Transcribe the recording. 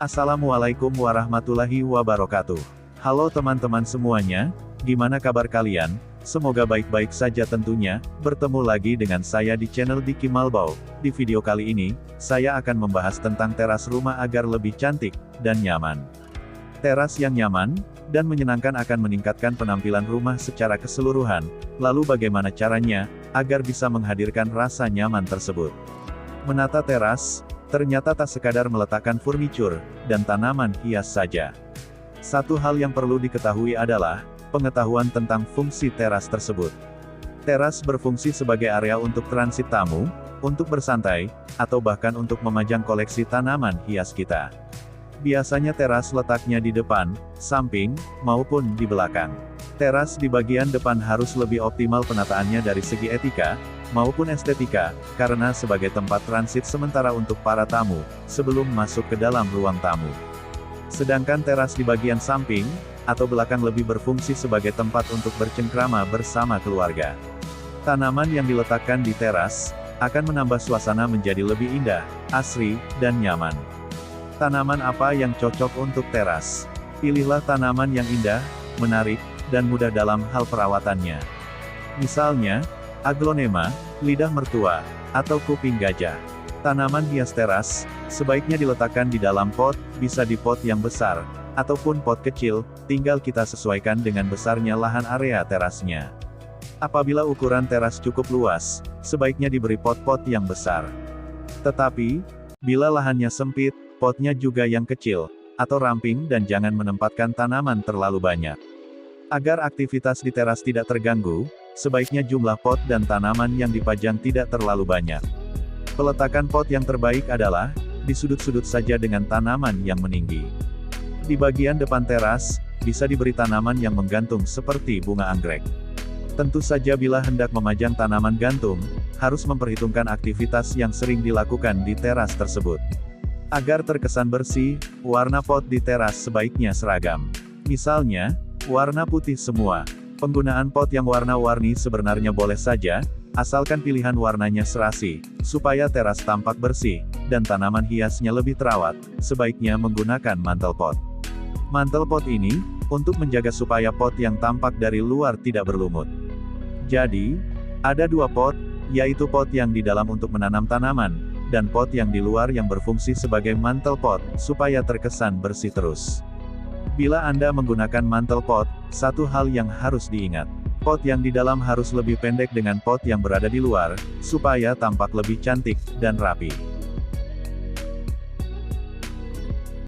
Assalamualaikum warahmatullahi wabarakatuh. Halo teman-teman semuanya, gimana kabar kalian? Semoga baik-baik saja tentunya. Bertemu lagi dengan saya di channel Diki Malbau. Di video kali ini, saya akan membahas tentang teras rumah agar lebih cantik dan nyaman. Teras yang nyaman dan menyenangkan akan meningkatkan penampilan rumah secara keseluruhan. Lalu bagaimana caranya agar bisa menghadirkan rasa nyaman tersebut? Menata teras ternyata tak sekadar meletakkan furnitur dan tanaman hias saja. Satu hal yang perlu diketahui adalah pengetahuan tentang fungsi teras tersebut. Teras berfungsi sebagai area untuk transit tamu, untuk bersantai, atau bahkan untuk memajang koleksi tanaman hias kita. Biasanya teras letaknya di depan, samping, maupun di belakang. Teras di bagian depan harus lebih optimal penataannya dari segi etika maupun estetika, karena sebagai tempat transit sementara untuk para tamu, sebelum masuk ke dalam ruang tamu. Sedangkan teras di bagian samping, atau belakang lebih berfungsi sebagai tempat untuk bercengkrama bersama keluarga. Tanaman yang diletakkan di teras, akan menambah suasana menjadi lebih indah, asri, dan nyaman. Tanaman apa yang cocok untuk teras? Pilihlah tanaman yang indah, menarik, dan mudah dalam hal perawatannya. Misalnya, aglonema, lidah mertua, atau kuping gajah. Tanaman hias teras, sebaiknya diletakkan di dalam pot, bisa di pot yang besar, ataupun pot kecil, tinggal kita sesuaikan dengan besarnya lahan area terasnya. Apabila ukuran teras cukup luas, sebaiknya diberi pot-pot yang besar. Tetapi, bila lahannya sempit, potnya juga yang kecil, atau ramping dan jangan menempatkan tanaman terlalu banyak. Agar aktivitas di teras tidak terganggu, sebaiknya jumlah pot dan tanaman yang dipajang tidak terlalu banyak. Peletakan pot yang terbaik adalah di sudut-sudut saja dengan tanaman yang meninggi. Di bagian depan teras, bisa diberi tanaman yang menggantung seperti bunga anggrek. Tentu saja bila hendak memajang tanaman gantung, harus memperhitungkan aktivitas yang sering dilakukan di teras tersebut. Agar terkesan bersih, warna pot di teras sebaiknya seragam. Misalnya, warna putih semua. Penggunaan pot yang warna-warni sebenarnya boleh saja, asalkan pilihan warnanya serasi, supaya teras tampak bersih, dan tanaman hiasnya lebih terawat, sebaiknya menggunakan mantel pot. Mantel pot ini, untuk menjaga supaya pot yang tampak dari luar tidak berlumut. Jadi, ada dua pot, yaitu pot yang di dalam untuk menanam tanaman, dan pot yang di luar yang berfungsi sebagai mantel pot, supaya terkesan bersih terus. Bila Anda menggunakan mantel pot, satu hal yang harus diingat. Pot yang di dalam harus lebih pendek dengan pot yang berada di luar, supaya tampak lebih cantik dan rapi.